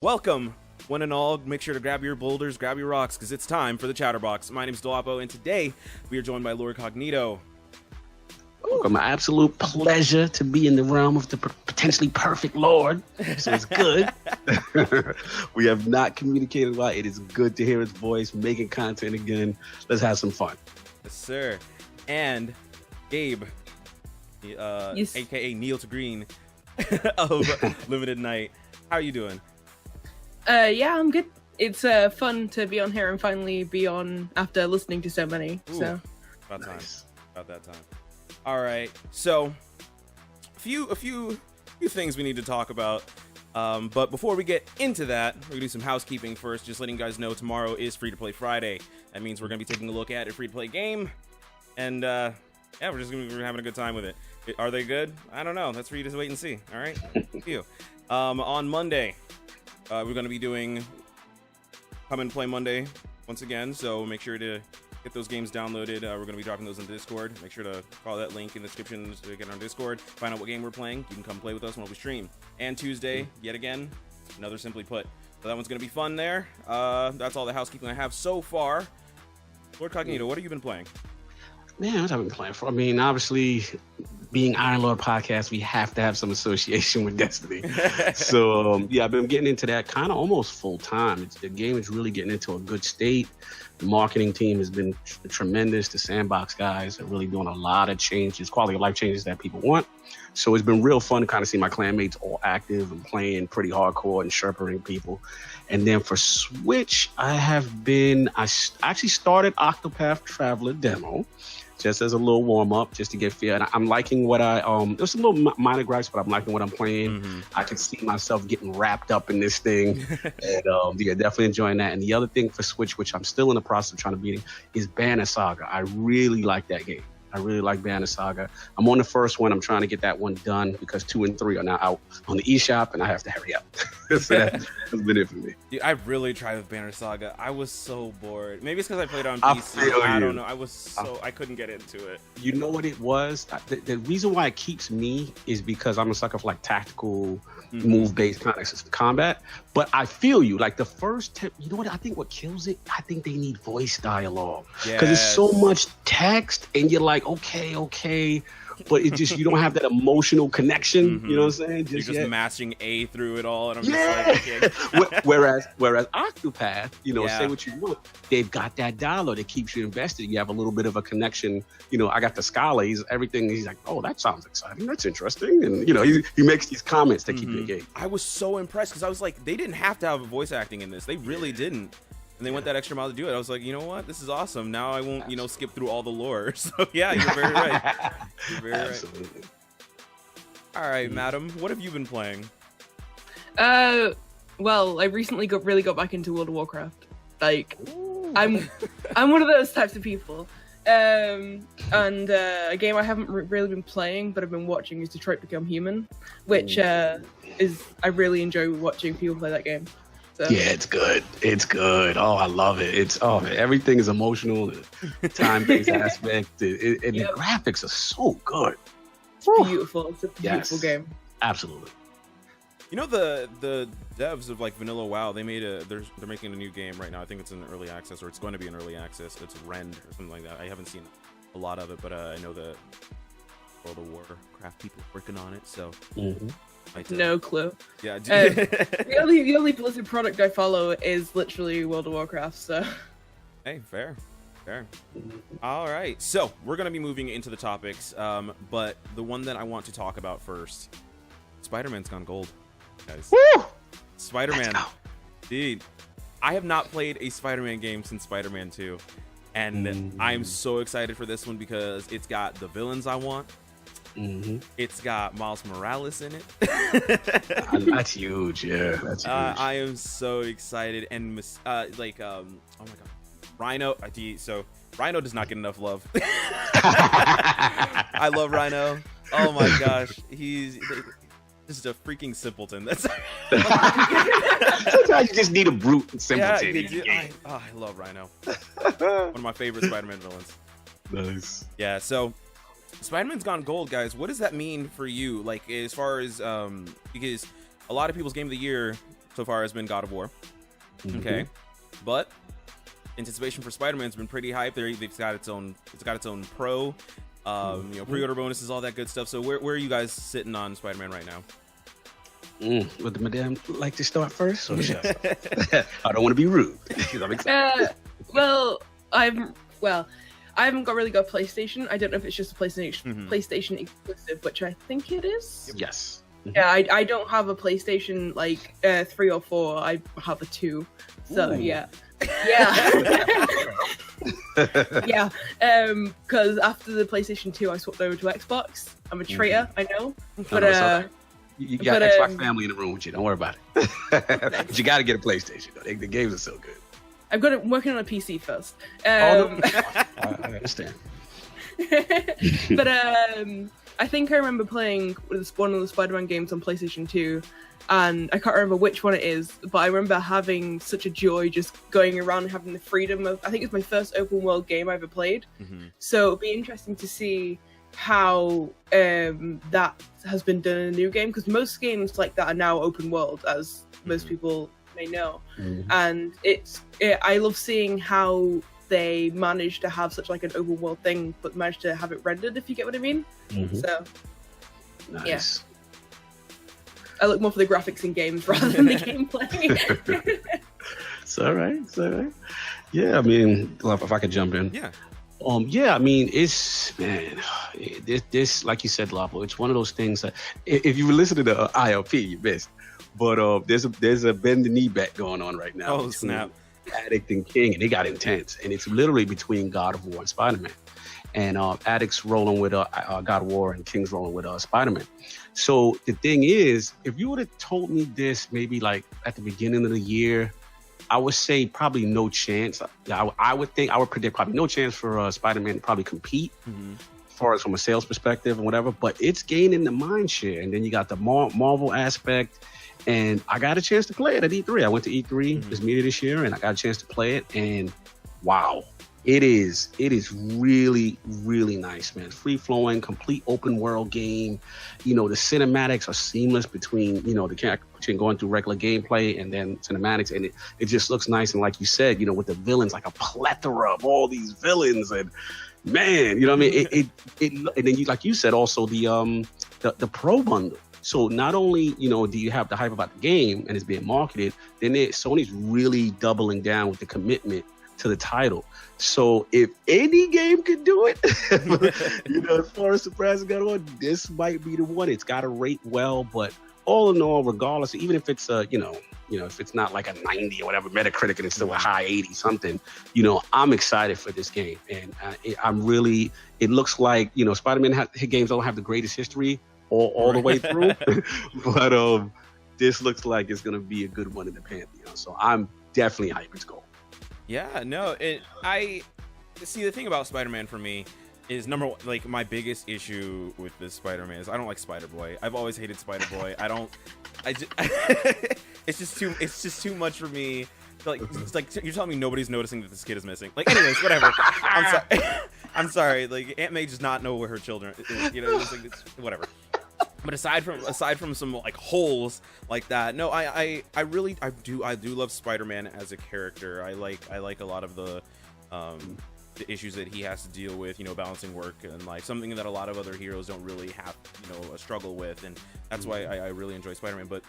Welcome, one and all. Make sure to grab your boulders, grab your rocks, because it's time for the Chatterbox. My name's Dolapo, and today we are joined by Lord Cognito. Welcome. An absolute pleasure to be in the realm of the potentially perfect Lord. So it's good. We have not communicated a lot. It is good to hear his voice, making content again. Let's have some fun. Yes, sir. And Gabe, Yes. aka Neil to Green of Limited Night. How are you doing? Yeah, I'm good. It's fun to be on here and finally be on after listening to so many. Ooh, So about time. Nice. About that time. All right. So, a few things we need to talk about. But before we get into that, we're gonna do some housekeeping first. Just letting you guys know tomorrow is Free to Play Friday. That means we're gonna be taking a look at a free to play game, and yeah, we're having a good time with it. Are they good? I don't know. That's for you to wait and see. All right. Thank you. On Monday, we're gonna be doing Come and Play Monday once again. So make sure to get those games downloaded. We're going to be dropping those in Discord. Make sure to follow that link in the description to get on Discord. Find out what game we're playing. You can come play with us when we stream. And Tuesday, yet again, another Simply Put. So that one's going to be fun there. That's all the housekeeping I have so far. Lord Cognito, what have you been playing? Man, what have I been playing for? I mean, obviously, being Iron Lord podcast, we have to have some association with Destiny. So, yeah, I've been getting into that kind of almost full time. The game is really getting into a good state. The marketing team has been tremendous. The Sandbox guys are really doing a lot of changes, quality of life changes that people want. So it's been real fun to kind of see my clanmates all active and playing pretty hardcore and sherpering people. And then for Switch, I actually started Octopath Traveler demo, just as a little warm up, just to get feel. And I'm liking what there's some little minor gripes, but I'm liking what I'm playing. Mm-hmm. I can see myself getting wrapped up in this thing. And yeah, definitely enjoying that. And the other thing for Switch, which I'm still in the process of trying to beat, is Banner Saga. I really like that game. I really like Banner Saga. I'm on the first one. I'm trying to get that one done because 2 and 3 are now out on the eShop, and I have to hurry up. So that's been it for me. Dude, I really tried with Banner Saga. I was so bored. Maybe it's because I played it on I PC. feel I you. don't know. I couldn't get into it. You know what it was? The reason why it keeps me is because I'm a sucker for like tactical, move-based kind of combat. But I feel you. Like the first, you know what? I think what kills it, I think they need voice dialogue. Because it's so much text and you're like, okay. But it just, you don't have that emotional connection. You know what I'm saying? You're just mashing A through it all, and I'm Yeah. just like, okay. whereas Octopath, Yeah. say what you want, they've got that dialogue that keeps you invested. You have a little bit of a connection. I got the Scala. He's like, oh, that sounds exciting. That's interesting. And he makes these comments that keep you engaged. I was so impressed because I was like, they didn't have to have voice acting in this. They really didn't. And they went that extra mile to do it. I was like, you know what? This is awesome. Now I won't, skip through all the lore. So yeah, you're very right. You're very Absolutely. right. All right, madam, what have you been playing? well, I recently got back into World of Warcraft. Like, I'm one of those types of people. And a game I haven't really been playing, but I've been watching is Detroit Become Human, which I really enjoy watching people play that game. So. Yeah, it's good. It's good. Oh, I love it. Everything is emotional. The time-based aspect, and the graphics are so good. It's beautiful. It's a beautiful game. Absolutely. The devs of like Vanilla WoW, they're making a new game right now. I think it's in early access, or it's going to be in early access. It's Rend or something like that. I haven't seen a lot of it, but I know that World of Warcraft people are working on it. So. No clue. Yeah. The only Blizzard product I follow is literally World of Warcraft. So. Hey, fair. All right, so we're gonna be moving into the topics, but the one that I want to talk about first, Spider-Man's gone gold, guys. Woo! Spider-Man, dude, I have not played a Spider-Man game since Spider-Man 2, and I'm so excited for this one because it's got the villains I want. It's got Miles Morales in it. That's huge. Yeah, that's huge. I am so excited, and oh my god, Rhino. So Rhino does not get enough love. I love Rhino. Oh my gosh, he's just a freaking simpleton. That's sometimes you just need a brute and simpleton. Yeah, I love Rhino. One of my favorite Spider-Man villains. Nice. Yeah, so Spider-Man's gone gold, guys. What does that mean for you? Like, as far as because a lot of people's game of the year so far has been God of War. Okay, but anticipation for Spider-Man's been pretty hype. It's got its own pro, pre-order bonuses, all that good stuff. So where are you guys sitting on Spider-Man right now? Would the madam like to start first? Or should I start? I don't want to be rude. I'm excited. I haven't really got PlayStation. I don't know if it's just a PlayStation exclusive, which I think it is. Yes. Yeah, I don't have a PlayStation 3 or 4. I have a 2. So yeah. Yeah. Because after the Playstation 2, I swapped over to Xbox. I'm a traitor, I know. But you got Xbox family in the room with you. Don't worry about it. But you got to get a PlayStation. Though. The games are so good. I've got it working on a PC first. I understand. But I think I remember playing one of the Spider-Man games on PlayStation 2, and I can't remember which one it is, but I remember having such a joy just going around and having the freedom of, I think it's my first open world game I ever played. So it'll be interesting to see how that has been done in a new game, because most games like that are now open world, as most people may know. And I love seeing how they managed to have such an open world thing, but managed to have it rendered, if you get what I mean. So nice. Yeah, I look more for the graphics in games rather than the gameplay. It's all right. Yeah, I mean, if I could jump in. Yeah. I mean, this like you said, Lapo, it's one of those things that if you were listening to ILP, you missed. But there's a bend the knee bet going on right now. Oh, snap. Addict and King, and they got intense. And it's literally between God of War and Spider-Man. And Addict's rolling with God of War, and King's rolling with Spider-Man. So the thing is, if you would have told me this maybe at the beginning of the year, I would say probably no chance. I would predict probably no chance for Spider-Man to probably compete as far as from a sales perspective and whatever. But it's gaining the mind share. And then you got the Marvel aspect. And I got a chance to play it at E3. I went to E3 this media this year, and I got a chance to play it. And wow, it is really, really nice, man. Free flowing, complete open world game. The cinematics are seamless between between going through regular gameplay and then cinematics, and it just looks nice. And like you said, with the villains, like a plethora of all these villains, and man, you know what I mean. It and then like you said, also the pro bundle. So not only, do you have the hype about the game and it's being marketed, then Sony's really doubling down with the commitment to the title. So if any game could do it, as far as surprising God of War, this might be the one. It's got to rate well, but all in all, regardless, even if it's if it's not like a 90 or whatever Metacritic and it's still a high 80 something, I'm excited for this game. And it looks like, Spider-Man games don't have the greatest history all the way through, but this looks like it's gonna be a good one in the Pantheon. So I'm definitely hyped to go. Yeah, no, I see the thing about Spider-Man for me is number one, my biggest issue with this Spider-Man is I don't like Spider-Boy. I've always hated Spider-Boy. It's just too much for me. It's you're telling me nobody's noticing that this kid is missing. Anyways, whatever. I'm sorry. Aunt May does not know where her children is, it's whatever. But aside from some holes like that, no, I do love Spider-Man as a character. I like a lot of the issues that he has to deal with, balancing work and something that a lot of other heroes don't really have, a struggle with, and that's why I really enjoy Spider-Man. But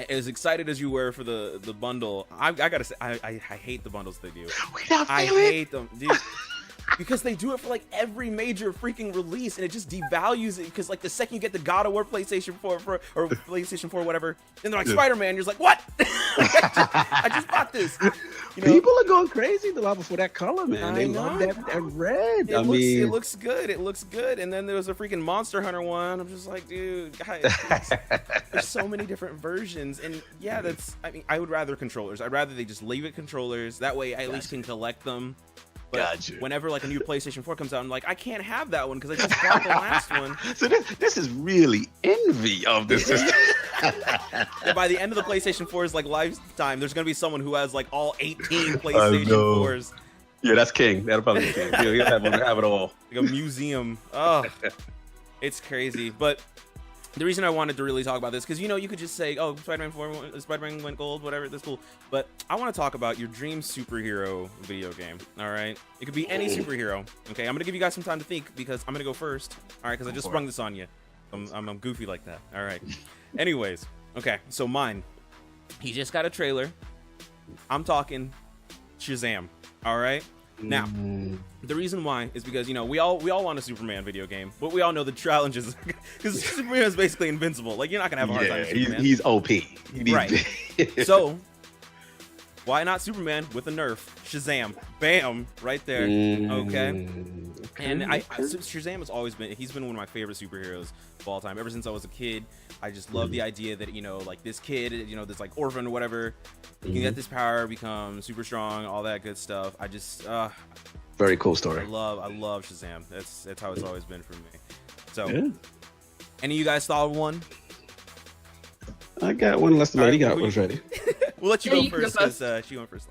as excited as you were for the bundle, I gotta say I hate the bundles they do. I hate them, dude. Because they do it for every major freaking release, and it just devalues it. Because the second you get the God of War PlayStation 4 or PlayStation 4 whatever, then they're like Spider-Man. You're just like, what? I just bought this. People are going crazy for that color, man. They love that red. It looks good. It looks good. And then there was a freaking Monster Hunter one. I'm just like, dude, guys, there's so many different versions. And yeah, I would rather controllers. I'd rather they just leave it controllers. That way I at least can collect them. But whenever a new PlayStation 4 comes out, I'm like, I can't have that one because I just bought the last one. So this is really envy of this system. And by the end of the PlayStation 4's lifetime, there's gonna be someone who has all 18 PlayStation 4s. Yeah, that's King. That'll probably be King. He'll have it all. Like a museum. Oh, it's crazy. But the reason I wanted to really talk about this, because you could just say, oh, Spider-Man went gold, whatever, that's cool. But I want to talk about your dream superhero video game. All right, it could be any superhero. Okay, I'm gonna give you guys some time to think because I'm gonna go first. All right, because I just sprung this on you. I'm goofy like that. All right. Anyways, okay, so mine. He just got a trailer. I'm talking Shazam. All right. Now, the reason why is because we all want a Superman video game, but we all know the challenges because Superman is basically invincible. Like, you're not gonna have a hard time with Superman. He's OP. Right. So why not Superman with a nerf? Shazam, bam, right there. Okay. And Shazam has always he's been one of my favorite superheroes of all time. Ever since I was a kid, I just love the idea that like this kid, this like orphan or whatever, you can get this power, become super strong, all that good stuff. I just very cool story. I love Shazam. That's how it's always been for me. So, any of you guys saw one? I got one unless the lady got one ready. We'll let you go first because she went first.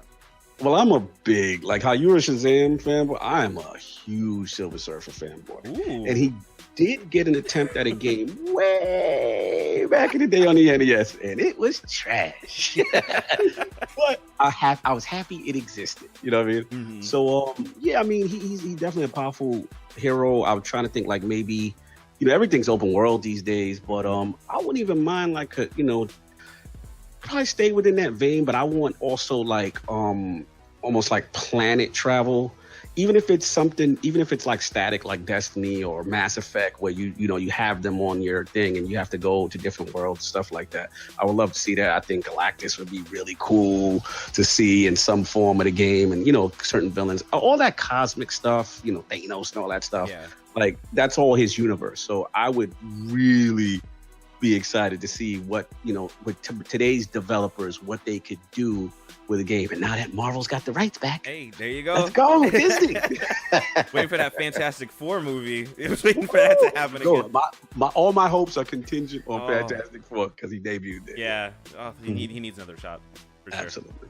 Well, I'm a big, like how you're a Shazam fanboy, I am a huge Silver Surfer fanboy. Ooh. And he did get an attempt at a game way back in the day on the NES, and it was trash. But I was happy it existed. You know what I mean? Mm-hmm. So, yeah, I mean, he's definitely a powerful hero. I was trying to think like maybe, everything's open world these days, but I wouldn't even mind like probably stay within that vein, but I want also like almost like planet travel, even if it's like static like Destiny or Mass Effect, where you have them on your thing and you have to go to different worlds, stuff like that. I would love to see that. I think Galactus would be really cool to see in some form of the game, and certain villains, all that cosmic stuff, Thanos and all that stuff. Yeah. Like that's all his universe. So I would really be excited to see what with today's developers, what they could do with a game. And now that Marvel's got the rights back, hey, there you go. Let's go, Disney. Waiting for that Fantastic Four movie. It was waiting for that to happen again. All my hopes are contingent on Fantastic Four because he debuted there. Yeah, he needs another shot for sure. Absolutely.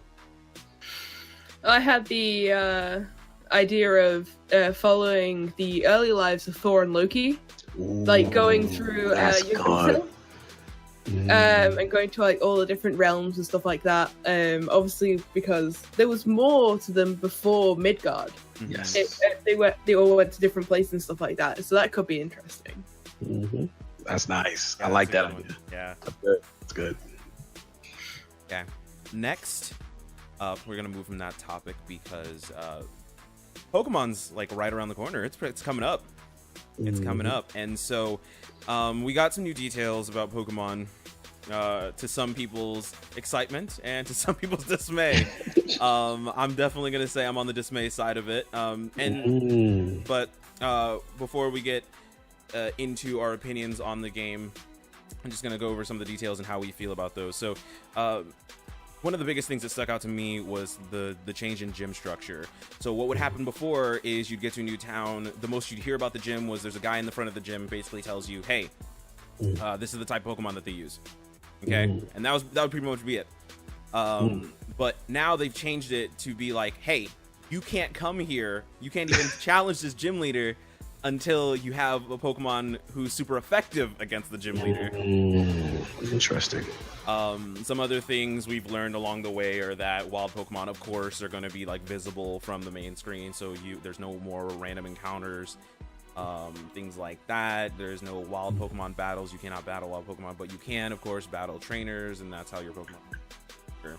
I had the idea of following the early lives of Thor and Loki. Ooh, like going through good. And going to like all the different realms and stuff like that. Obviously because there was more to them before Midgard. Yes. They all went to different places and stuff like that. So that could be interesting. Mm-hmm. That's nice. Yeah, I like that idea. idea. Yeah. That's good. That's good. Okay. Next up, we're gonna move from that topic because Pokemon's like right around the corner. It's coming up. It's coming up, and so we got some new details about Pokemon to some people's excitement and to some people's dismay. I'm definitely gonna say I'm on the dismay side of it. But before we get into our opinions on the game, I'm just gonna go over some of the details and how we feel about those. So one of the biggest things that stuck out to me was the change in gym structure. So what would happen before is you'd get to a new town. The most you'd hear about the gym was there's a guy in the front of the gym basically tells you, hey, this is the type of Pokemon that they use. Okay? And that would pretty much be it. But now they've changed it to be like, hey, you can't come here. You can't even challenge this gym leader until you have a Pokemon who's super effective against the gym leader. Interesting. Some other things we've learned along the way are that wild Pokemon, of course, are going to be like visible from the main screen, so there's no more random encounters, things like that. There's no wild Pokemon battles. You cannot battle wild Pokemon, but you can, of course, battle trainers, and that's how your Pokemon.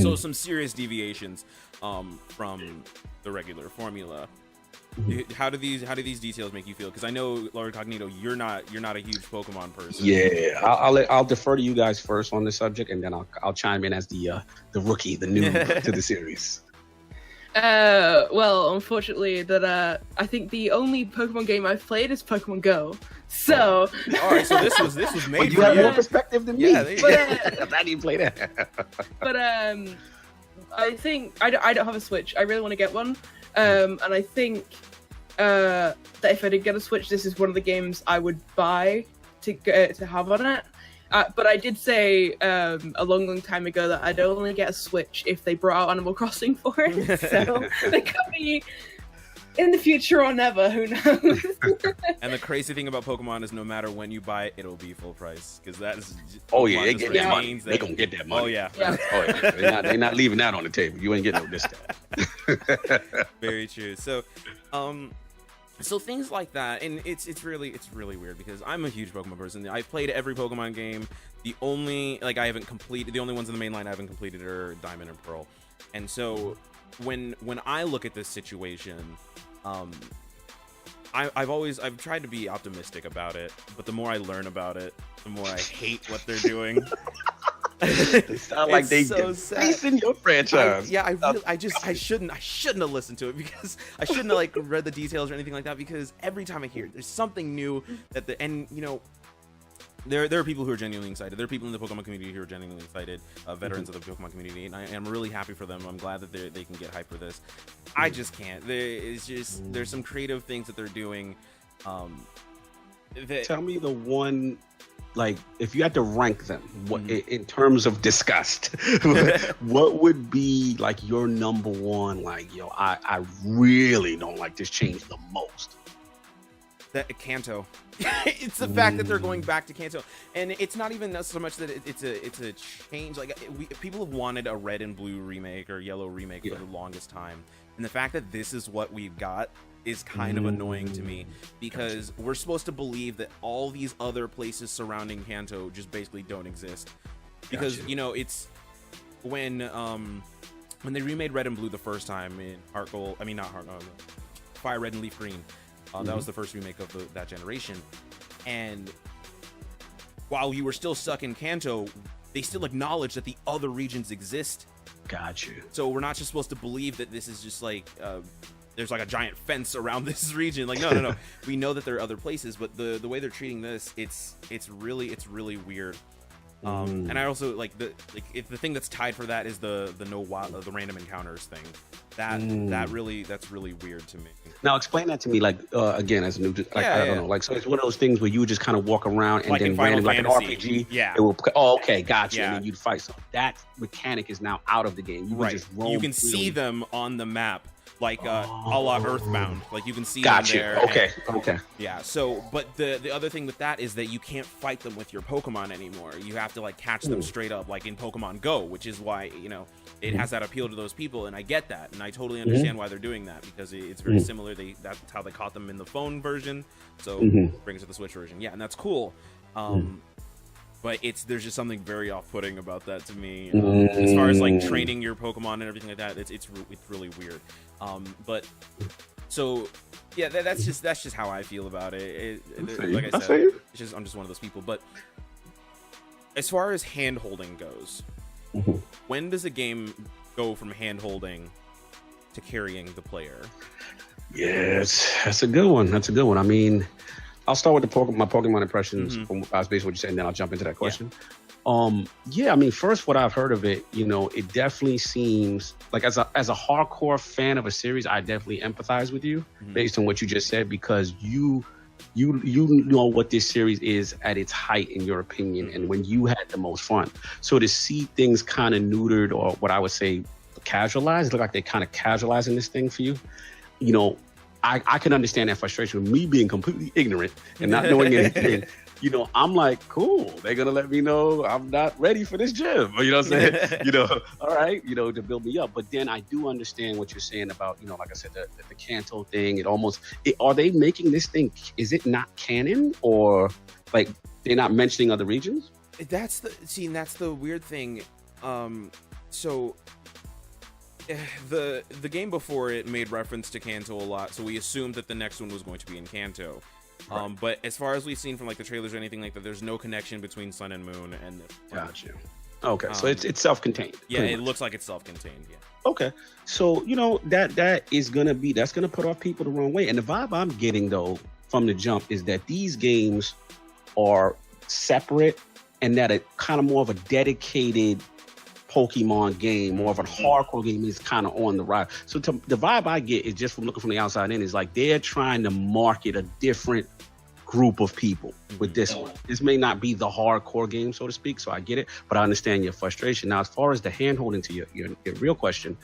So some serious deviations from the regular formula. How do these details make you feel? Because I know, Lord Cognito, you're not a huge Pokemon person. Yeah, I'll defer to you guys first on this subject, and then I'll chime in as the rookie, the noob to the series. Well, unfortunately, that I think the only Pokemon game I've played is Pokemon Go. So, all right, so this was made. But you have more perspective than me. Yeah, but, I didn't play that. But I think I don't have a Switch. I really want to get one. And I think that if I did get a Switch, this is one of the games I would buy to have on it. But I did say a long time ago that I'd only get a Switch if they brought out Animal Crossing for it. So there could be in the future or never, who knows? And the crazy thing about Pokemon is no matter when you buy it, it'll be full price because that is. Oh yeah, they get that money. They gonna get that money. Oh yeah. Oh yeah. They're not leaving that on the table. You ain't getting no discount. Very true. So, so things like that, and it's really weird because I'm a huge Pokemon person. I've played every Pokemon game. The only I haven't completed, the only ones in the main line I haven't completed are Diamond and Pearl. And so when I look at this situation, I've tried to be optimistic about it, but the more I learn about it, the more I hate what they're doing. They sound like they so in your franchise. I shouldn't have listened to it because I shouldn't have like read the details or anything like that because every time I hear it, there's something new and you know. There are people who are genuinely excited. There are people in the Pokemon community who are genuinely excited, veterans of the Pokemon community, and I'm really happy for them. I'm glad that they can get hype for this. I just can't. There's some creative things that they're doing. Tell me the one, like, if you had to rank them, what in terms of disgust, what would be like your number one? Like, yo, I really don't like this change the most. That Kanto. It's the fact that they're going back to Kanto, and it's not even so much that it's a change. Like people have wanted a red and blue remake or yellow remake for the longest time, and the fact that this is what we've got is kind of annoying to me because we're supposed to believe that all these other places surrounding Kanto just basically don't exist. Because you know it's when they remade Red and Blue the first time in Heart Gold. I mean not Heart Gold, Fire Red and Leaf Green. That was the first remake of that generation, and while you were still stuck in Kanto, they still acknowledge that the other regions exist. Got you. So we're not just supposed to believe that this is just like there's like a giant fence around this region. Like no. We know that there are other places, but the way they're treating this, it's really weird. And I also if the thing that's tied for that is the random encounters thing. That's really weird to me. Now explain that to me, like again, as a new, I don't know, like so it's one of those things where you would just kind of walk around and like then random, like an RPG. Yeah. It will. Oh, okay, gotcha. And then you'd fight. So that mechanic is now out of the game. You would just roam. You can see them on the map. Like a la Earthbound, like you can see them there. Okay. Yeah. So, but the other thing with that is that you can't fight them with your Pokemon anymore. You have to like catch them straight up, like in Pokemon Go, which is why it has that appeal to those people, and I get that, and I totally understand why they're doing that because it's very similar. That's how they caught them in the phone version, so bring it to the Switch version. Yeah, and that's cool. But there's just something very off-putting about that to me. As far as like training your Pokemon and everything like that, it's really weird. But so yeah, that's just how I feel about it. Like I said, I'm just one of those people. But as far as hand-holding goes, when does a game go from hand-holding to carrying the player? Yes, that's a good one. I mean, I'll start with my Pokemon impressions from basically what you said, and then I'll jump into that question. Yeah, I mean, first, what I've heard of it, it definitely seems like as a hardcore fan of a series, I definitely empathize with you based on what you just said, because you know what this series is at its height, in your opinion, and when you had the most fun. So to see things kind of neutered, or what I would say casualized, look like they're kind of casualizing this thing for you, I can understand that frustration with me being completely ignorant and not knowing anything. I'm like, cool, they're going to let me know I'm not ready for this gym. You know what I'm saying? All right, to build me up. But then I do understand what you're saying about, like I said, the Kanto thing. Are they making this thing, is it not canon, or like they're not mentioning other regions? That's the weird thing. So the game before it made reference to Kanto a lot, so we assumed that the next one was going to be in Kanto. Right. But as far as we've seen from like the trailers or anything like that, there's no connection between Sun and Moon and this. Gotcha. Okay, so it's self-contained. Yeah, it looks like it's self-contained. Yeah. Okay, so that's gonna put off people the wrong way. And the vibe I'm getting though from the jump is that these games are separate, and that it kind of more of a dedicated Pokemon game, more of a hardcore game, is kind of on the rise. So the vibe I get is, just from looking from the outside in, is like they're trying to market a different group of people with this one. This may not be the hardcore game, so to speak, so I get it, but I understand your frustration. Now, as far as the hand-holding, to your real question,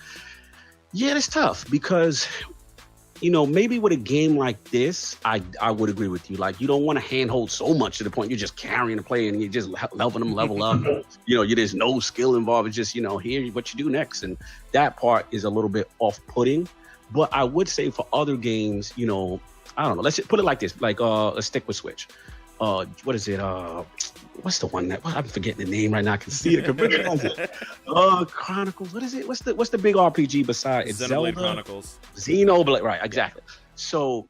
yeah, it's tough, because maybe with a game like this, I would agree with you. Like, you don't want to handhold so much to the point you're just carrying the player and you're just helping them level up. There's no skill involved. It's just, here, what you do next. And that part is a little bit off-putting. But I would say for other games, I don't know. Let's put it like this. Like, let's stick with Switch. What is it? What's the one that I'm forgetting the name right now? I can see it. Chronicles. What is it? What's the big RPG besides Xenoblade Zelda? Chronicles? Xenoblade, right? Exactly. So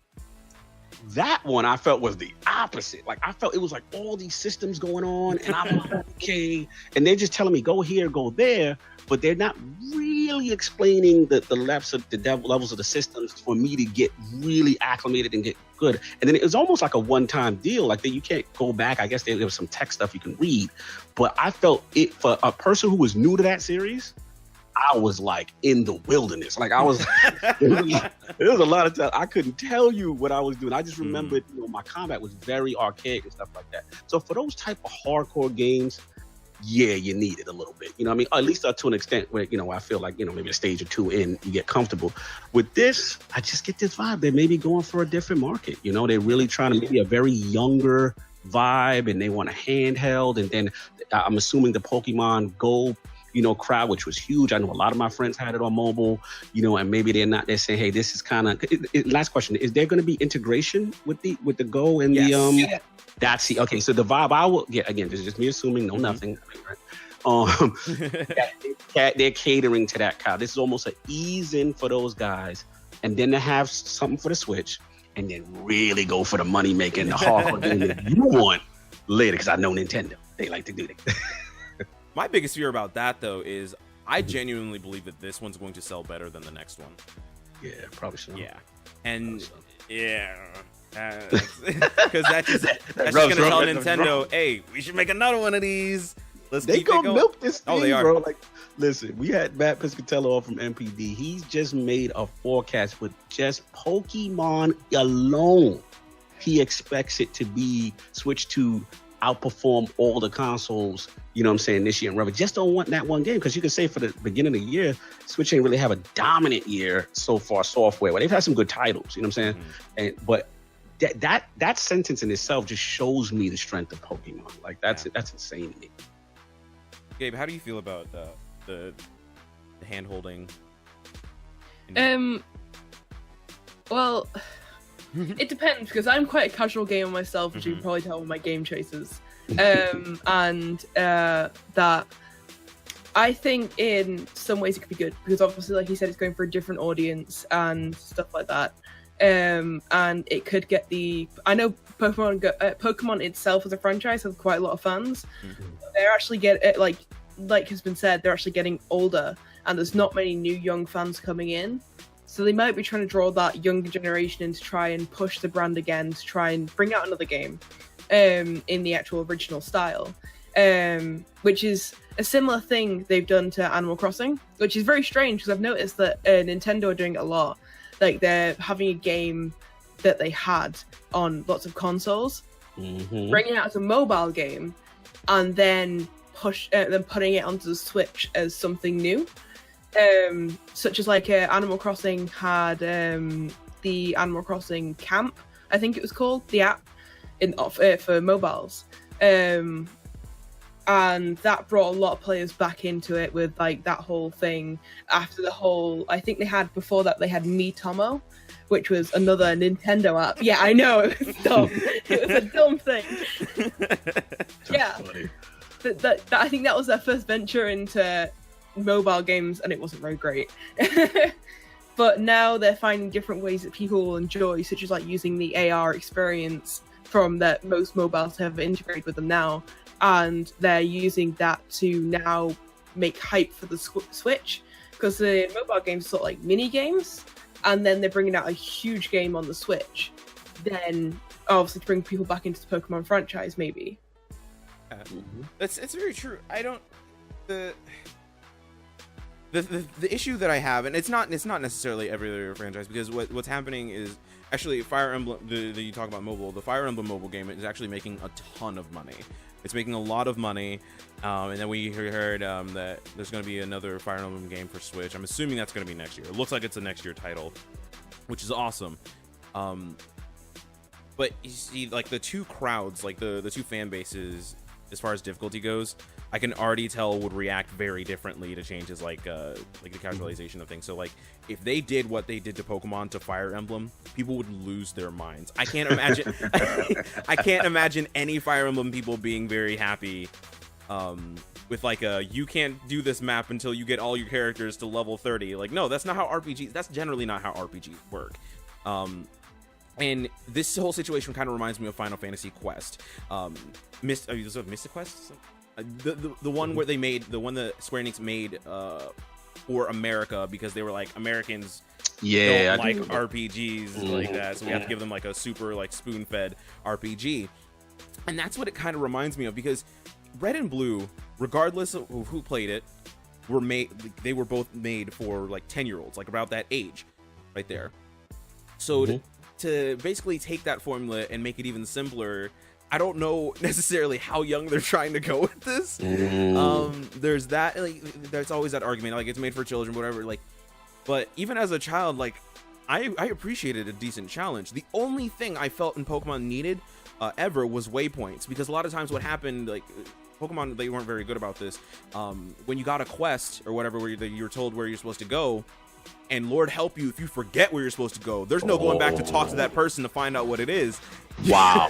that one I felt was the opposite. Like, I felt it was like all these systems going on, and I'm like, okay, and they're just telling me go here, go there, but they're not really explaining the levels of the systems for me to get really acclimated and get good. And then it was almost like a one-time deal. Like, that you can't go back. I guess there was some tech stuff you can read, but I felt it for a person who was new to that series. I was like in the wilderness. Like, I was, there was a lot of time I couldn't tell you what I was doing. I just remembered, my combat was very archaic and stuff like that. So for those type of hardcore games, yeah, you need it a little bit. At least to an extent where, I feel like, maybe a stage or two in, you get comfortable. With this, I just get this vibe. They may be going for a different market. They're really trying to maybe a very younger vibe, and they want a handheld. And then I'm assuming the Pokemon Go crowd, which was huge. I know a lot of my friends had it on mobile, and maybe they're saying, hey, this is kind of, last question, is there going to be integration with the Go and yes. That's the, okay. So the vibe I will get, again, this is just me assuming, nothing. They're catering to that crowd. This is almost an ease in for those guys, and then to have something for the Switch, and then really go for the money making, the hardcore game that you want later, because I know Nintendo, they like to do that. My biggest fear about that, though, is I genuinely believe that this one's going to sell better than the next one. Yeah, probably so. Yeah. And, yeah. Because that's just going to tell Nintendo, hey, we should make another one of these. They gonna milk this thing, they are. bro. Like, listen, we had Matt Piscatello on from MPD. He's just made a forecast with just Pokemon alone. He expects it to be switched to outperform all the consoles, this year in revenue. Just don't want that one game, because you can say for the beginning of the year, Switch ain't really have a dominant year so far software. Well, they've had some good titles, but that sentence in itself just shows me the strength of Pokemon. Like, that's insane to me. Gabe, how do you feel about the hand holding? Well, it depends, because I'm quite a casual gamer myself, as you can probably tell with my game choices. And that I think in some ways it could be good, because obviously, like he said, it's going for a different audience and stuff like that. And it could get I know Pokemon itself as a franchise has quite a lot of fans. They're actually like has been said, they're actually getting older, and there's not many new young fans coming in. So they might be trying to draw that younger generation in to try and push the brand again, to try and bring out another game in the actual original style, which is a similar thing they've done to Animal Crossing, which is very strange, because I've noticed that Nintendo are doing it a lot. Like, they're having a game that they had on lots of consoles, bringing it out as a mobile game, and then putting it onto the Switch as something new. Such as like Animal Crossing had the Animal Crossing Camp, I think it was called, the app for mobiles, and that brought a lot of players back into it with like that whole thing. After the whole, I think they had Miitomo, which was another Nintendo app. Yeah, I know, it was dumb. It was a dumb thing. Yeah, that I think that was their first venture into mobile games, and it wasn't very great. But now they're finding different ways that people will enjoy, such as like using the AR experience from that most mobiles have integrated with them now, and they're using that to now make hype for the Switch, because the mobile games are sort of like mini games, and then they're bringing out a huge game on the Switch, then obviously to bring people back into the Pokemon franchise, maybe. It's very true. I don't the issue that I have, and it's not necessarily every other franchise, because what's happening is actually Fire Emblem. You talk about mobile. The Fire Emblem mobile game is actually making a ton of money. It's making a lot of money, and then we heard that there's going to be another Fire Emblem game for Switch. I'm assuming that's going to be next year. It looks like it's a next year title. which is awesome. But you see, like, the two crowds, like the two fan bases, as far as difficulty goes, I can already tell would react very differently to changes like the casualization of things. So, like, if they did what they did to Pokemon to Fire Emblem, people would lose their minds. I can't imagine. I can't imagine any Fire Emblem people being very happy with like you can't do this map until you get all your characters to level 30. Like, no, that's not how RPGs. That's generally not how RPGs work. And this whole situation kind of reminds me of Final Fantasy Quest. Mystic Quest? The one where they made, the one that Square Enix made for America, because they were like, Americans don't like RPGs like that, so we have to give them like a super like spoon-fed RPG. And that's what it kind of reminds me of, because Red and Blue, regardless of who played it, they were both made for like 10-year-olds, like about that age right there. So to basically take that formula and make it even simpler, I don't know necessarily how young they're trying to go with this. There's that, like, there's always that argument, like, it's made for children, whatever, like, but even as a child, like, I appreciated a decent challenge. The only thing I felt in Pokemon needed ever was waypoints, because a lot of times what happened, like, Pokemon, they weren't very good about this. When you got a quest or whatever, where you're told where you're supposed to go, and Lord help you if you forget where you're supposed to go. There's no going back to talk to that person to find out what it is. Wow.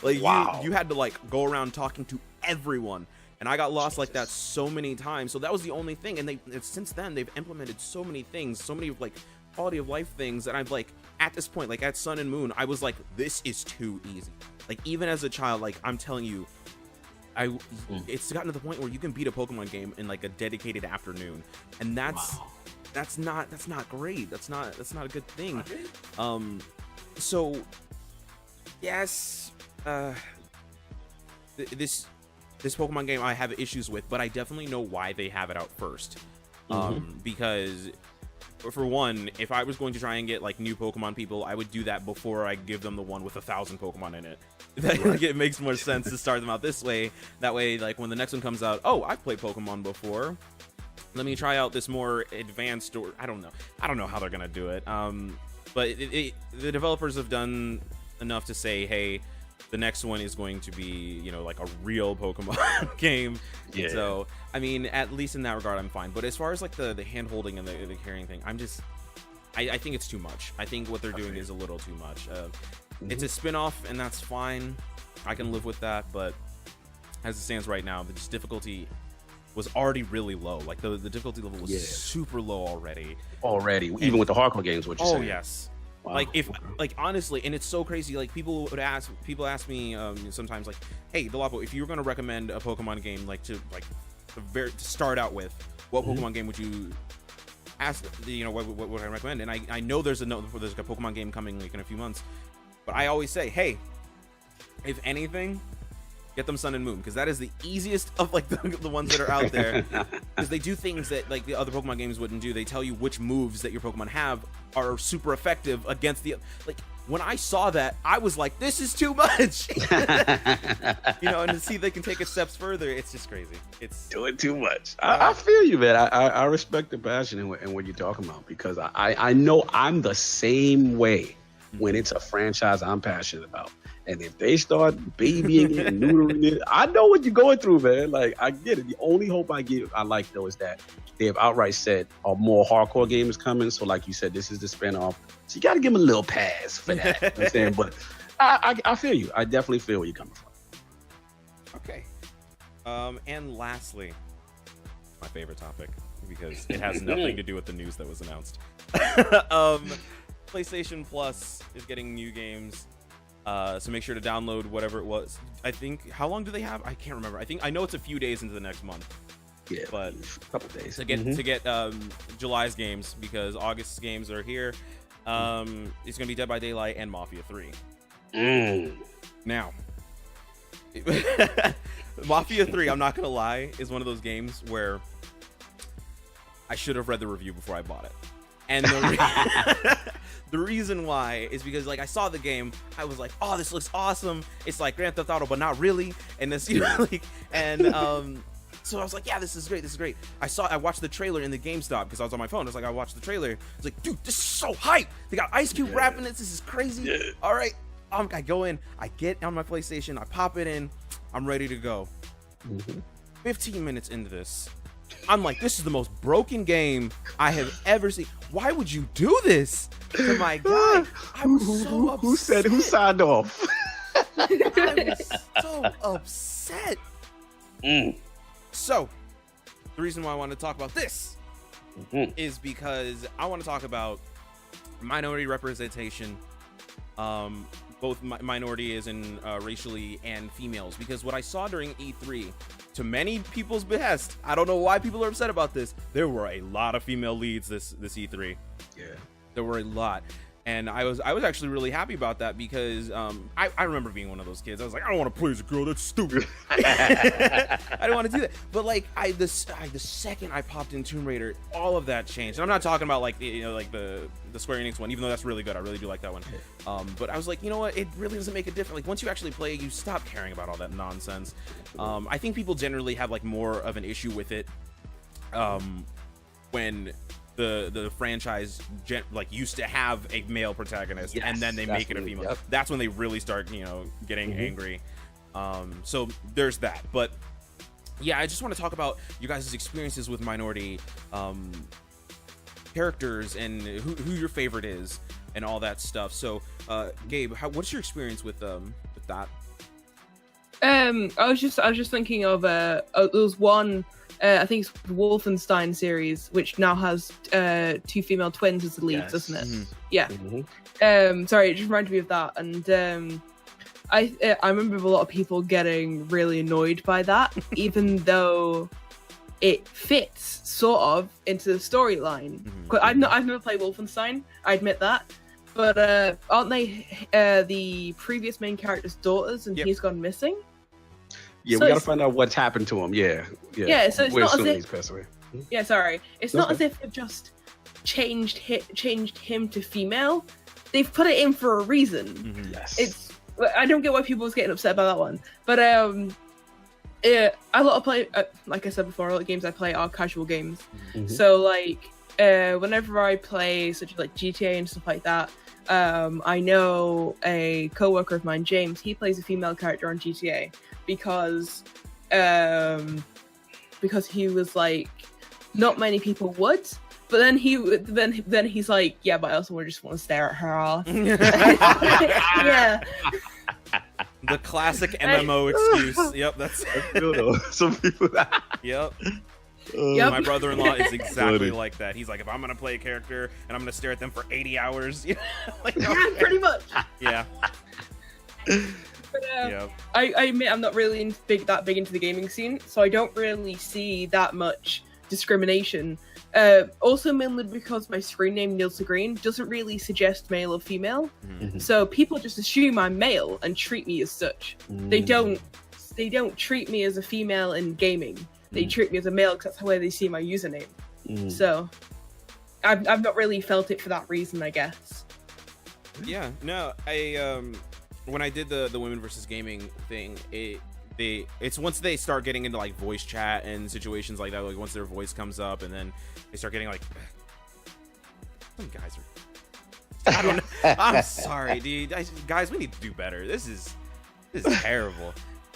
Like, you had to like go around talking to everyone, and I got lost like that so many times. So that was the only thing, and since then they've implemented so many things, so many like quality of life things, that I've like, at this point, like at Sun and Moon, I was like, this is too easy. Like, even as a child, like, I'm telling you, it's gotten to the point where you can beat a Pokemon game in like a dedicated afternoon, and that's not great. That's not a good thing. So yes, this Pokemon game I have issues with, but I definitely know why they have it out first. Because for one, if I was going to try and get like new Pokemon people, I would do that before I give them the one with 1,000 Pokemon in it. Like, it makes more sense to start them out this way. That way, like, when the next one comes out, oh, I've played Pokemon before, let me try out this more advanced, or I don't know how they're gonna do it. But the developers have done enough to say, hey, the next one is going to be, you know, like a real Pokemon game. Yeah. So, I mean, at least in that regard, I'm fine. But as far as like the hand holding and the carrying thing, I think it's too much. I think what they're doing is a little too much. It's a spin-off, and that's fine. I can live with that. But as it stands right now, the difficulty was already really low. Like the difficulty level was super low already. Even with the hardcore games, what you saying? Oh yes. Wow. Like, if like, honestly, and it's so crazy, like people ask me sometimes, like, hey Delapo, if you were going to recommend a Pokemon game, like to start out with, what Pokemon game would you ask, you know, what would I recommend? And I know there's a Pokemon game coming like in a few months, but I always say, hey, if anything, get them Sun and Moon, because that is the easiest of like the ones that are out there, because they do things that like the other Pokemon games wouldn't do. They tell you which moves that your Pokemon have are super effective against the, like, when I saw that, I was like, this is too much. You know, and to see they can take it steps further, it's just crazy. It's doing too much. I feel you, man. I respect the passion and what you're talking about, because I know I'm the same way when it's a franchise I'm passionate about. And if they start babying it and neutering it, I know what you're going through, man. Like, I get it. The only hope I like, though, is that they have outright said a more hardcore game is coming. So, like you said, this is the spinoff. So you got to give them a little pass for that. You know what I'm saying? But I feel you. I definitely feel where you're coming from. Okay. And lastly, my favorite topic, because it has nothing to do with the news that was announced. PlayStation Plus is getting new games. So make sure to download whatever it was. I think, how long do they have? I can't remember. I know it's a few days into the next month. Yeah, but a couple days to get July's games, because August's games are here. It's gonna be Dead by Daylight and Mafia 3. Now, Mafia 3, I'm not gonna lie, is one of those games where I should have read the review before I bought it. And the reason why is because, like, I saw the game, I was like, oh, this looks awesome. It's like Grand Theft Auto, but not really. And this, you know, like, and So I was like, yeah, this is great. I watched the trailer in the GameStop because I was on my phone. I was like, I watched the trailer. I was like, dude, this is so hype. They got Ice Cube rapping this. This is crazy. Yeah. All right. I go in, I get on my PlayStation, I pop it in, I'm ready to go. 15 minutes into this, I'm like, this is the most broken game I have ever seen. Why would you do this to my guy? I was so upset. Who signed off? I was so upset. So, the reason why I want to talk about this is because I want to talk about minority representation, both minority as in racially and females. Because what I saw during E3, to many people's behest, I don't know why people are upset about this, there were a lot of female leads this E3. Yeah. There were a lot. And I was actually really happy about that because I remember being one of those kids. I was like, I don't want to play as a girl. That's stupid. I didn't want to do that. But like the second I popped in Tomb Raider, all of that changed. And I'm not talking about like like the Square Enix one, even though that's really good. I really do like that one. But I was like, you know what? It really doesn't make a difference. Like once you actually play, you stop caring about all that nonsense. I think people generally have like more of an issue with it when the franchise like used to have a male protagonist, and then they make it a female. Yep. That's when they really start getting angry. So there's that. But yeah, I just want to talk about you guys' experiences with minority characters and who your favorite is and all that stuff. So Gabe, what's your experience with that? I was just thinking of there was one, I think it's the Wolfenstein series, which now has 2 female twins as the leads, doesn't it? Yeah. Sorry, it just reminded me of that. And I remember a lot of people getting really annoyed by that, even though it fits sort of into the storyline. I've never played Wolfenstein, I admit that. But aren't they the previous main character's daughters, and he's gone missing? Yeah, so we gotta find out what's happened to him. Yeah. So it's not as if. Yeah, sorry. It's not as if they've just changed him to female. They've put it in for a reason. Yes. I don't get why people was getting upset about that one. But like I said before, a lot of games I play are casual games. So like whenever I play such as like GTA and stuff like that, I know a coworker of mine, James, he plays a female character on GTA because he was like, not many people would, but then he's like, yeah, but I also just want to stare at her ass. Yeah. The classic MMO excuse. Yep, that's some people. Yep. My brother-in-law is exactly like that. He's like, if I'm gonna play a character and I'm gonna stare at them for 80 hours, like, pretty much. Yeah. But, I admit I'm not really that big into the gaming scene, so I don't really see that much discrimination. Also, mainly because my screen name Nilsa Green doesn't really suggest male or female, so people just assume I'm male and treat me as such. They don't treat me as a female in gaming. They treat me as a male because that's the way they see my username. So I've not really felt it for that reason, I guess. Yeah, no, when I did the women versus gaming thing, it's once they start getting into like voice chat and situations like that, like once their voice comes up and then they start getting like, some guys are, I don't know. I'm sorry, dude. Guys, we need to do better. This is terrible.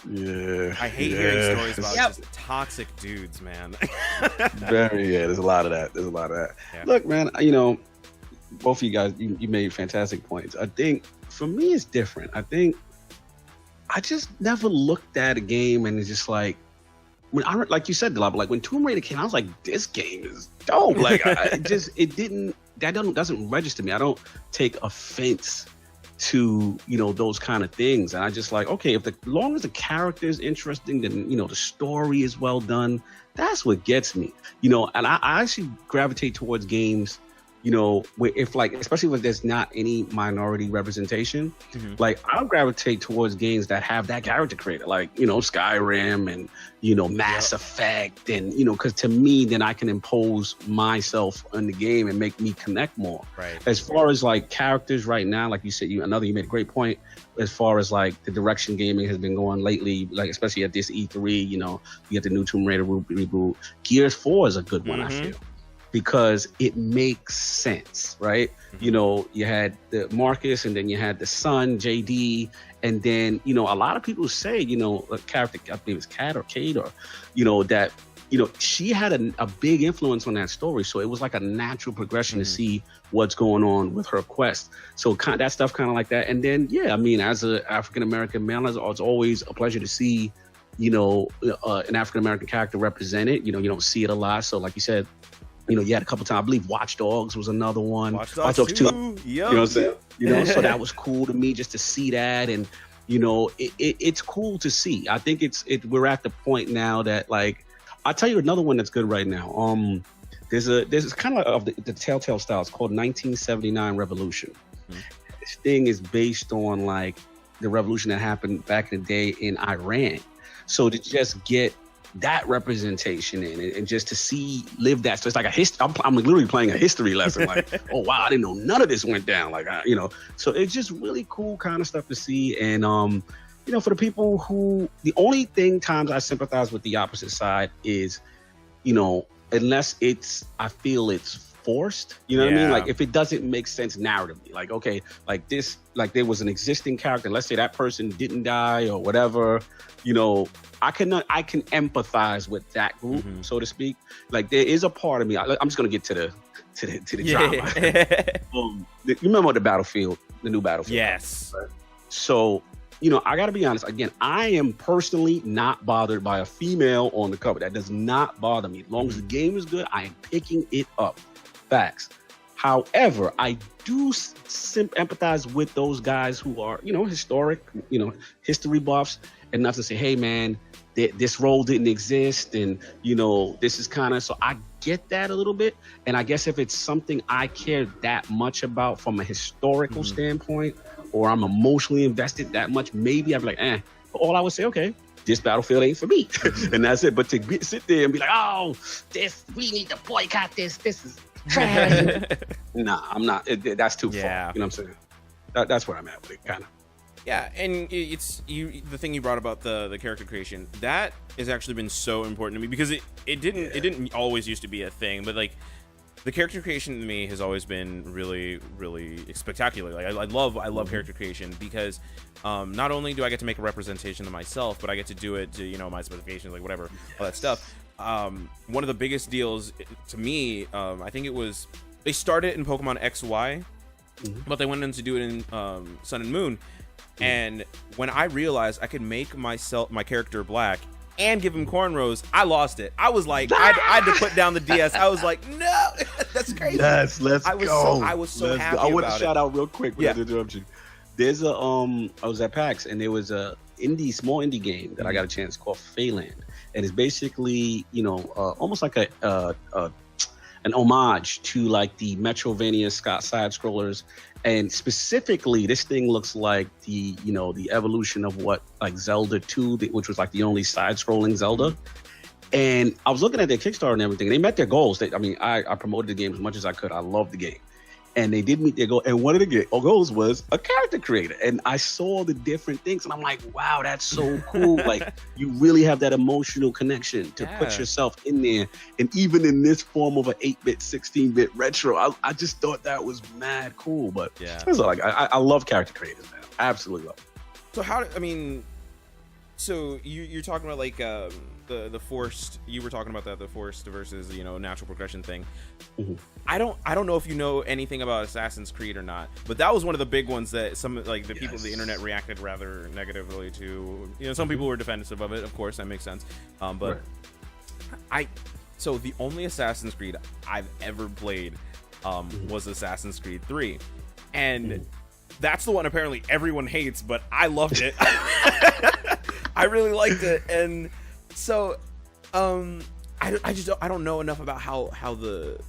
Yeah. I hate hearing stories about just toxic dudes, man. There's a lot of that. Yeah. Look, man, both of you guys, you made fantastic points. I think for me, it's different. I think I just never looked at a game and it's just like, like you said, Dilab, like when Tomb Raider came, I was like, this game is dope. Like doesn't register me. I don't take offense to those kind of things, and I just like, okay, if long as the character is interesting, then the story is well done, that's what gets me. And I actually gravitate towards games you know, if like, especially when there's not any minority representation, like I'll gravitate towards games that have that character creator, like, you know, Skyrim and, you know, Mass Effect, and, you know, because to me, then I can impose myself on the game and make me connect more. Right. As far as like characters right now, like you said, you made a great point. As far as like the direction gaming has been going lately, like especially at this E3, you know, you get the new Tomb Raider reboot. Gears 4 is a good one, I feel, because it makes sense, right? You know, you had the Marcus, and then you had the son, JD, and then, you know, a lot of people say, you know, a character, I believe it's Kat or Kate, or, you know, that, you know, she had a big influence on that story. So it was like a natural progression to see what's going on with her quest. So that stuff kind of like that. And then, yeah, I mean, as an African-American male, it's always a pleasure to see, you know, an African-American character represented. You know, you don't see it a lot. So like you said, you know, you had a couple times, I believe Watch Dogs was another one. Watch Dogs 2. You know what I'm saying? You know, so that was cool to me just to see that. And, you know, it's cool to see. I think we're at the point now that, like, I'll tell you another one that's good right now. There's kind of the Telltale style. It's called 1979 Revolution. This thing is based on like the revolution that happened back in the day in Iran. So to just get that representation in it and just to live that. So it's like I'm literally playing a history lesson. Like, oh wow, I didn't know none of this went down. Like, you know, so it's just really cool kind of stuff to see. And, you know, for the people who, the only thing times I sympathize with the opposite side is, you know, unless I feel it's forced, you know what I mean? Like if it doesn't make sense narratively, like, okay, like this, like there was an existing character, let's say that person didn't die or whatever, you know, I can empathize with that group, so to speak. Like there is a part of me, I'm just going to get to the drama. You remember the Battlefield, the new Battlefield? Yes. Right? So, you know, I got to be honest. Again, I am personally not bothered by a female on the cover. That does not bother me. As long as the game is good, I am picking it up. Facts. However, I do empathize with those guys who are, you know, historic, you know, history buffs, and not to say, hey, man, this role didn't exist, and, you know, this is kind of, so I get that a little bit. And I guess if it's something I care that much about from a historical standpoint, or I'm emotionally invested that much, maybe I'd be like, But all I would say, okay, this Battlefield ain't for me. And that's it. But to sit there and be like, oh, we need to boycott this. This is trash. Nah, I'm not. That's too far. You know what I'm saying? That's where I'm at with it, kind of. Yeah, and it's the thing you brought about the character creation, that has actually been so important to me, because it didn't always used to be a thing, but like the character creation to me has always been really, really spectacular. Like I love character creation, because not only do I get to make a representation of myself, but I get to do it to, you know, my specifications, like whatever, all that stuff. One of the biggest deals to me, I think it was, they started in Pokemon XY, but they went on to do it in Sun and Moon. And when I realized I could make my character black and give him cornrows, I lost it. I was like, I had to put down the DS. I was like, no, that's crazy. Yes, let's go. I was so happy. I want to about shout out real quick. I There's a I was at PAX, and there was a small indie game that I got a chance called Phaland, and it's basically, you know, almost like an homage to like the Metrovania side scrollers. And specifically, this thing looks like the evolution of what like Zelda 2, which was like the only side-scrolling Zelda. And I was looking at their Kickstarter and everything. And they met their goals. I promoted the game as much as I could. I loved the game. And they did meet their goal. And one of the goals was a character creator. And I saw the different things. And I'm like, wow, that's so cool. Like, you really have that emotional connection to put yourself in there. And even in this form of an 8-bit, 16-bit retro, I just thought that was mad cool. But like, I love character creators, man. I absolutely love them. So you're talking about like the forced. You were talking about the forced versus, you know, natural progression thing. I don't know if you know anything about Assassin's Creed or not, but that was one of the big ones that some like the people on the internet reacted rather negatively to. You know, some people were defensive of it. Of course, that makes sense. So the only Assassin's Creed I've ever played was Assassin's Creed 3, and that's the one apparently everyone hates, but I loved it. I really liked it. And so I don't know enough about how the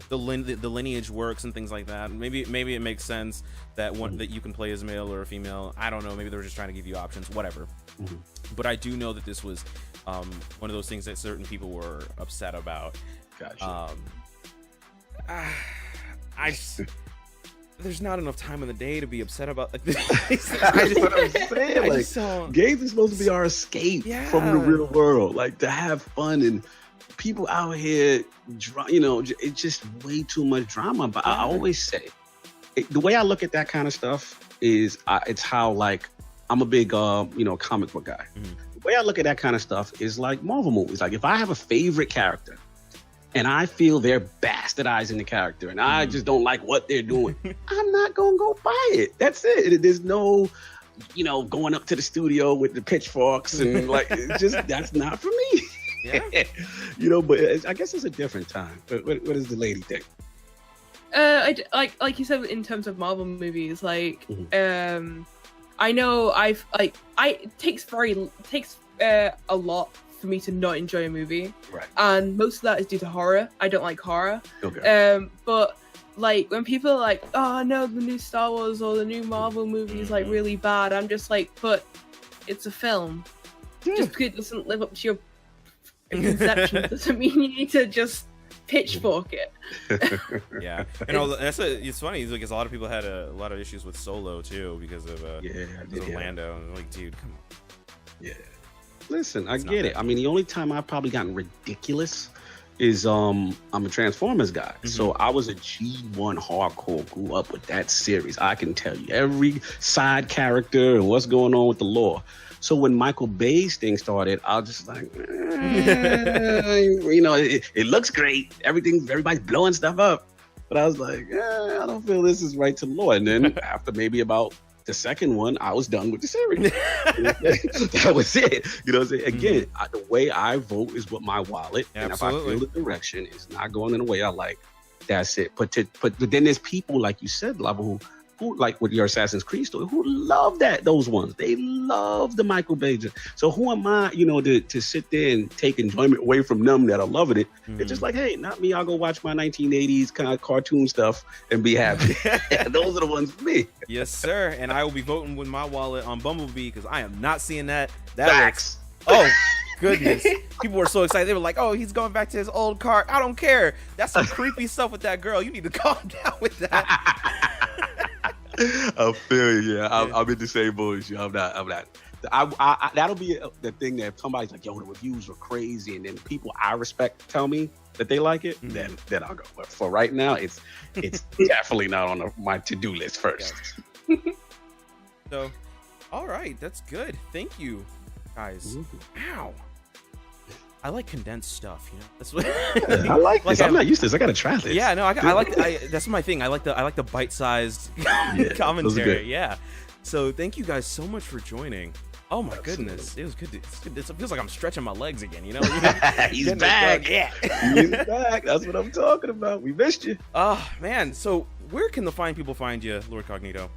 the lineage works and things like that. Maybe it makes sense that that you can play as male or a female. I don't know. Maybe they were just trying to give you options. Whatever. But I do know that this was one of those things that certain people were upset about. Gotcha. There's not enough time in the day to be upset about this. That's what I'm saying. Like, games are supposed to be our escape from the real world, like to have fun. And people out here, it's just way too much drama. But I always say, the way I look at that kind of stuff is, it's how, like, I'm a big, comic book guy. The way I look at that kind of stuff is like Marvel movies. Like, if I have a favorite character and I feel they're bastardizing the character and I just don't like what they're doing, I'm not going to go buy it. That's it. There's no, going up to the studio with the pitchforks and like, that's not for me. Yeah. But I guess it's a different time. But what does the lady think? Like you said, in terms of Marvel movies, like, I know it takes a lot for me to not enjoy a movie, right? And most of that is due to horror. I don't like horror. Okay. But like when people are like, "Oh no, the new Star Wars or the new Marvel movie is like really bad," I'm just like, "But it's a film. Just because it doesn't live up to your conception doesn't mean you need to just pitchfork it." Yeah, and it's funny because a lot of people had a lot of issues with Solo too because of Lando. And like, dude, come on. Yeah. Listen, I get it. I mean, the only time I've probably gotten ridiculous is I'm a Transformers guy. So I was a G1 hardcore, grew up with that series. I can tell you every side character and what's going on with the lore. So when Michael Bay's thing started, I was just like, it looks great. Everybody's blowing stuff up. But I was like, I don't feel this is right to the lore. And then after maybe about the second one, I was done with the series. That was it. You know what I'm saying? Again, the way I vote is with my wallet. Absolutely. And if I feel the direction is not going in the way I like, that's it. But then there's people, like you said, Lava, who like with your Assassin's Creed story, who love those ones. They love the Michael Bay. So who am I, to sit there and take enjoyment away from them that are loving it? It's just like, hey, not me. I'll go watch my 1980s kind of cartoon stuff and be happy. Those are the ones for me. Yes, sir. And I will be voting with my wallet on Bumblebee because I am not seeing that. Facts. Oh, goodness. People were so excited. They were like, oh, he's going back to his old car. I don't care. That's some creepy stuff with that girl. You need to calm down with that. I feel you. Yeah, I'm in the same boat. I'm not. That'll be the thing that if somebody's like, yo, the reviews were crazy, and then people I respect tell me that they like it, then I'll go. But for right now, it's definitely not on my to-do list first. So, all right, that's good. Thank you, guys. Ow. I like condensed stuff, That's what I like this. I'm not used to this. I gotta try this. Yeah, no, I like. That's my thing. I like the bite-sized commentary. Yeah. So thank you guys so much for joining. Oh my goodness, it was good. It feels like I'm stretching my legs again. He's back. Yeah, he's back. That's what I'm talking about. We missed you. Oh man. So where can the fine people find you, Lord Cognito?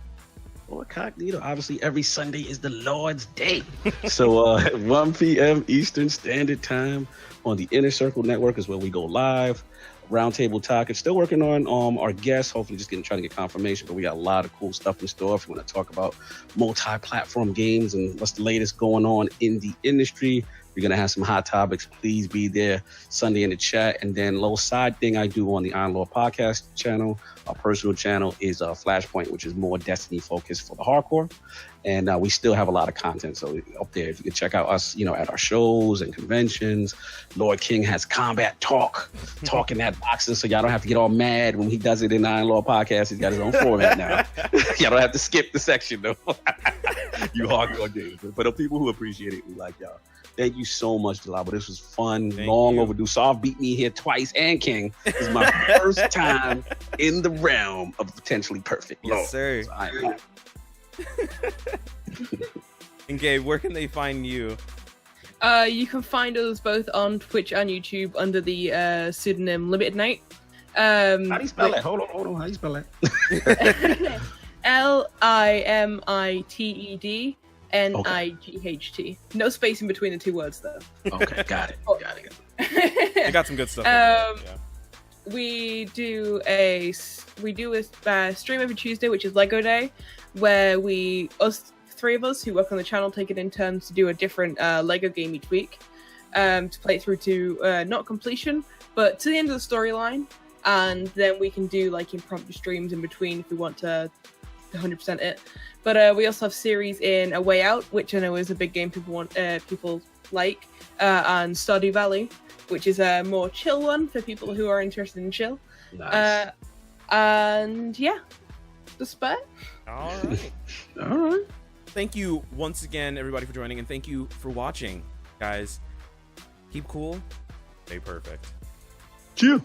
Lord Cognito, obviously every Sunday is the Lord's Day. So 1 p.m. Eastern Standard Time on the Inner Circle Network is where we go live. Roundtable Talk. It's still working on our guests, hopefully just trying to get confirmation, but we got a lot of cool stuff in store if you want to talk about multi-platform games and what's the latest going on in the industry. We're going to have some hot topics. Please be there Sunday in the chat. And then a little side thing I do on the Iron Lord podcast channel, our personal channel, is Flashpoint, which is more Destiny focused for the hardcore. And we still have a lot of content. So up there, if you can check out us, at our shows and conventions. Lord King has combat talking that boxing. So y'all don't have to get all mad when he does it in the Iron Lord podcast. He's got his own format now. Y'all don't have to skip the section though. You hardcore gamers. But the people who appreciate it, we like y'all. Thank you so much, Delabo. This was fun, long overdue. Soft beat me here twice, and King. This is my first time in the realm of potentially perfect. Yes, sir. So I am And Gabe, where can they find you? You can find us both on Twitch and YouTube under the pseudonym Limited Night. How do you spell that? Hold on. How do you spell that? LIMITED. NIGHT. No space in between the two words, though. Okay, got it. They got some good stuff. we do a stream every Tuesday, which is Lego Day, where us three of us who work on the channel take it in turns to do a different Lego game each week, to play it through to not completion, but to the end of the storyline, and then we can do like impromptu streams in between if we want to 100% it. But we also have series in A Way Out, which I know is a big game people like, and Stardew Valley, which is a more chill one for people who are interested in chill. Nice. And yeah, despair. All right. All right. Thank you once again, everybody, for joining, and thank you for watching, guys. Keep cool. Stay perfect. Cheers.